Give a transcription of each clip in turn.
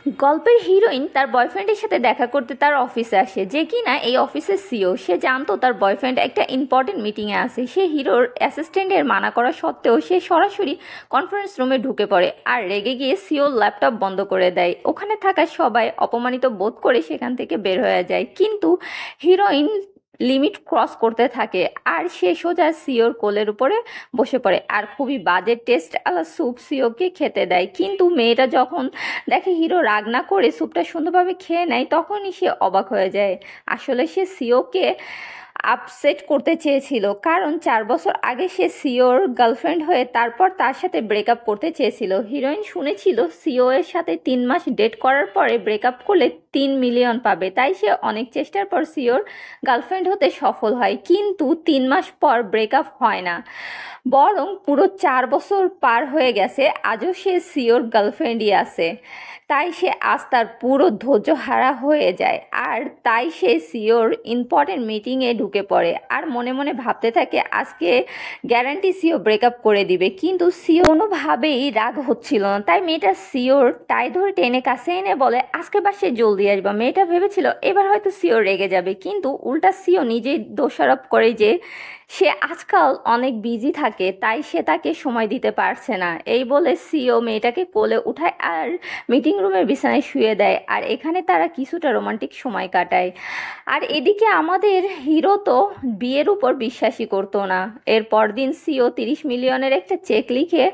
গল্পের হিরোইন তার বয়ফ্রেন্ডের সাথে দেখা করতে তার অফিসে আসে, যে কিনা এই অফিসের সিও। সে জানতো তার বয়ফ্রেন্ড একটা ইম্পর্টেন্ট মিটিংয়ে আছে। সে হিরোর অ্যাসিস্ট্যান্টের মানা করা সত্ত্বেও সে সরাসরি কনফারেন্স রুমে ঢুকে পড়ে আর রেগে গিয়ে সিওর ল্যাপটপ বন্ধ করে দেয়। ওখানে থাকা সবাই অপমানিত বোধ করে সেখান থেকে বের হয়ে যায়, কিন্তু হিরোইন লিমিট ক্রস করতে থাকে আর সে সোজা সিওর কোলের উপরে বসে পড়ে আর খুবই বাজে টেস্ট আলা স্যুপ সিওকে খেতে দেয়। কিন্তু মেয়েটা যখন দেখে হিরো রাগ না করে স্যুপটা সুন্দরভাবে খেয়ে নেয়, তখনই সে অবাক হয়ে যায়। আসলে সে সিওকে আপসেট করতে চেয়েছিল, কারণ 4 বছর আগে সে সিওর গার্লফ্রেন্ড হয়ে তারপর তার সাথে ব্রেকআপ করতে চেয়েছিল। হিরোইন শুনেছিল সিও এর সাথে 3 মাস ডেট করার পরে ব্রেকআপ করলে 3 মিলিয়ন পাবে, তাই সে অনেক চেষ্টার পর সিওর গার্লফ্রেন্ড হতে সফল হয়। কিন্তু 3 মাস পর ব্রেকআপ হয় না, বরং পুরো 4 বছর পার হয়ে গেছে, আজও সে সিওর গার্লফ্রেন্ডই আছে। তাই সে আজ তার পুরো ধৈর্য হারা হয়ে যায়, আর তাই সে সিওর ইম্পর্টেন্ট মিটিংয়ে ঢুকে পড়ে আর মনে মনে ভাবতে থাকে আজকে গ্যারান্টি সিও ব্রেকআপ করে দিবে। কিন্তু সিও কোনোভাবেই রাগ হচ্ছিল না, তাই মেয়েটা সিওর টাই ধরে টেনে কাছে এনে বলে আজকে বাসে জলদি আসবা। মেয়েটা ভেবেছিল এবার হয়তো সিও রেগে যাবে, কিন্তু উল্টা সিও নিজেই দোষারোপ করে যে সে আজকাল অনেক বিজি থাকে, তাই সে তাকে সময় দিতে পারছে না। এই বলে সিও মেয়েটাকে কোলে উঠায় আর মিটিং রুমের বিছানায় শুয়ে দেয়, আর এখানে তারা কিছুটা রোমান্টিক সময় কাটায়। আর এদিকে আমাদের হিরো তো বিয়ের উপর বিশ্বাসই করতো না। এর পরদিন সিও 30 মিলিয়নের একটা চেক লিখে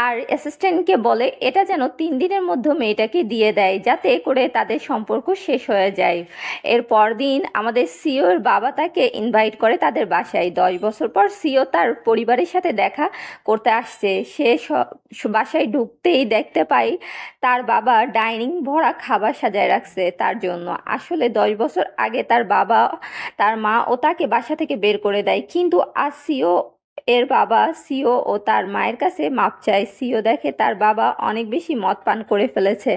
আর অ্যাসিস্ট্যান্টকে বলে এটা যেন 3 দিনের মধ্যে মেয়েটাকে দিয়ে দেয়, যাতে করে তাদের সম্পর্ক শেষ হয়ে যায়। এর পরদিন আমাদের সিওর বাবা তাকে ইনভাইট করে তাদের বাসায়। 10 বছর পর সিও তার পরিবারের সাথে দেখা করতে আসছে। সে বাসায় ঢুকতেই দেখতে পাই তার বাবা ডাইনিং ভরা খাবার সাজায় রাখছে তার জন্য। আসলে 10 বছর আগে তার বাবা, তার মা ও তাকে বাসা থেকে বের করে দেয়, কিন্তু আজ সিও এর বাবা সিও ও তার মায়ের কাছে মাপ চায়। সিও দেখে তার বাবা অনেক বেশি মদ পান করে ফেলেছে,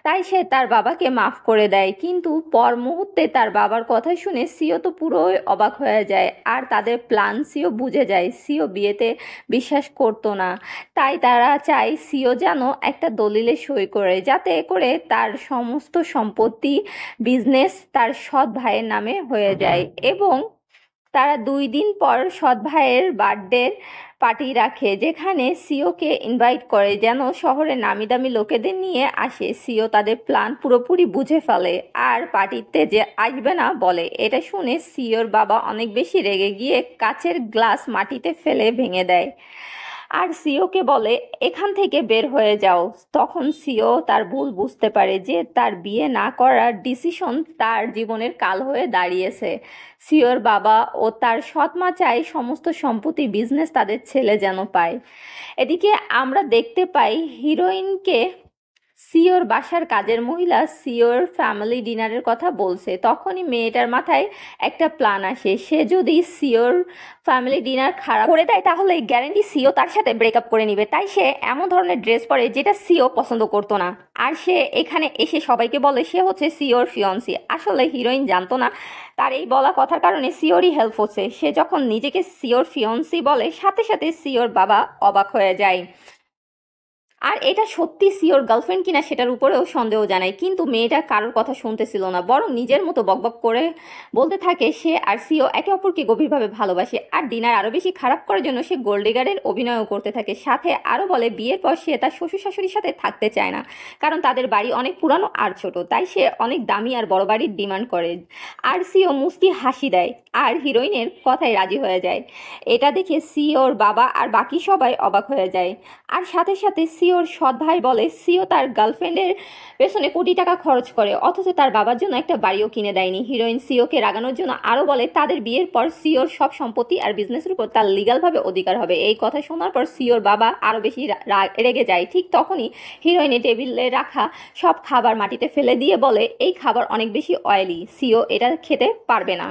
তাই সে তার বাবাকে মাফ করে দেয়। কিন্তু পর মুহূর্তে তার বাবার কথা শুনে সিও তো পুরোই অবাক হয়ে যায়, আর তাদের প্ল্যান সিও বুঝে যায়। সিও বিয়েতে বিশ্বাস করতো না, তাই তারা চায় সিও যেন একটা দলিলে সই করে, যাতে করে তার সমস্ত সম্পত্তি, বিজনেস তার সৎ ভাইয়ের নামে হয়ে যায়। এবং তারা 2 দিন পর সৎ ভাইয়ের বার্থডে পার্টি রাখে, যেখানে সিওকে ইনভাইট করে যেন শহরের নামি দামি লোকেদের নিয়ে আসে। সিও তাদের প্ল্যান পুরোপুরি বুঝে ফেলে আর পার্টিতে যে আসবে না বলে। এটা শুনে সিওর বাবা অনেক বেশি রেগে গিয়ে কাচের গ্লাস মাটিতে ফেলে ভেঙে দেয় আর সিওকে বলে এখান থেকে বের হয়ে যাও। তখন সিও তার ভুল বুঝতে পারে যে তার বিয়ে না করার ডিসিশন তার জীবনের কাল হয়ে দাঁড়িয়েছে। সিওর বাবা ও তার সৎ মা চায় সমস্ত সম্পত্তি, বিজনেস তাদের ছেলে যেন পায়। এদিকে আমরা দেখতে পাই হিরোইনকে সিওর বাসার কাজের মহিলা সিওর ফ্যামিলি ডিনারের কথা বলছে। তখনই মেয়েটার মাথায় একটা প্ল্যান আসে, সে যদি সিওর ফ্যামিলি ডিনার খারাপ করে দেয় তাহলে গ্যারান্টি সিও তার সাথে ব্রেকআপ করে নিবে। তাই সে এমন ধরনের ড্রেস পরে যেটা সিও পছন্দ করতো না, আর সে এখানে এসে সবাইকে বলে সে হচ্ছে সিওর ফিয়ন্সি। আসলে হিরোইন জানতো না তার এই বলা কথার কারণে সিওরই হেল্প হচ্ছে। সে যখন নিজেকে সিওর ফিয়ন্সি বলে, সাথে সাথে সিওর বাবা অবাক হয়ে যায়, আর এটা সত্যি সিওর গার্লফ্রেন্ড কিনা সেটার উপরেও সন্দেহ জানায়। কিন্তু মেয়েটা কারোর কথা শুনতেছিল না, বরং নিজের মতো বকবক করে বলতে থাকে সে আর সিও একে অপরকে গভীরভাবে ভালোবাসে, আর ডিনার আরও বেশি খারাপ করার জন্য সে গোল্ড ডিগারের অভিনয়ও করতে থাকে। সাথে আরও বলে বিয়ের পর সে তার শ্বশুর শাশুড়ির সাথে থাকতে চায় না, কারণ তাদের বাড়ি অনেক পুরানো আর ছোট, তাই সে অনেক দামি আর বড় বাড়ির ডিমান্ড করে। আর সিও মুস্কি হাসি দেয় আর হিরোইনের কথায় রাজি হয়ে যায়। এটা দেখে সিওর বাবা আর বাকি সবাই অবাক হয়ে যায়। আর সাথে সাথে সিওর সৎ ভাই বলে সিও তার গার্লফ্রেন্ডের পেছনে কোটি টাকা খরচ করে, অথচ তার বাবার জন্য একটা বাড়িও কিনে দেয়নি। হিরোইন সিওকে রাগানোর জন্য আরও বলে তাদের বিয়ের পর সিওর সব সম্পত্তি আর বিজনেসের উপর তার লিগালভাবে অধিকার হবে। এই কথা শোনার পর সিওর বাবা আরও বেশি রেগে যায়। ঠিক তখনই হিরোইনের টেবিলে রাখা সব খাবার মাটিতে ফেলে দিয়ে বলে এই খাবার অনেক বেশি অয়েলি, সিও এটা খেতে পারবে না।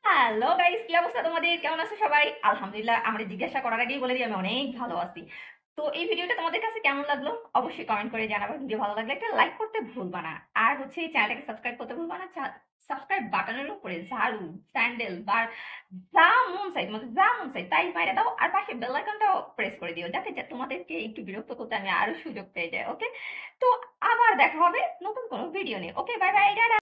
হ্যালো গাইস, কি অবস্থা তোমাদের? কেমন আছো সবাই? আলহামদুলিল্লাহ। আমাদের জিজ্ঞাসা করার আগেই বলে দিই আমি অনেক ভালো আছি। তো এই ভিডিওটা তোমাদের কাছে কেমন লাগলো অবশ্যই কমেন্ট করে জানাবে। ভিডিও ভালো লাগলে একটা লাইক করতে ভুলবা না। আর হচ্ছে এই চ্যানেলটাকে সাবস্ক্রাইব করতে ভুলবা না। সাবস্ক্রাইব বাটনের উপরে ঝাড়ু, স্যান্ডেল বা যা মন চাই তাই মাইরা দাও। আর পাশে বেল আইকনটাও প্রেস করে দিও, যাতে তোমাদেরকে একটু বিরক্ত করতে আমি আরো সুযোগ পেয়ে যাই। ওকে, তো আবার দেখা হবে নতুন কোনো ভিডিও নিয়ে। ওকে, বাই বাই।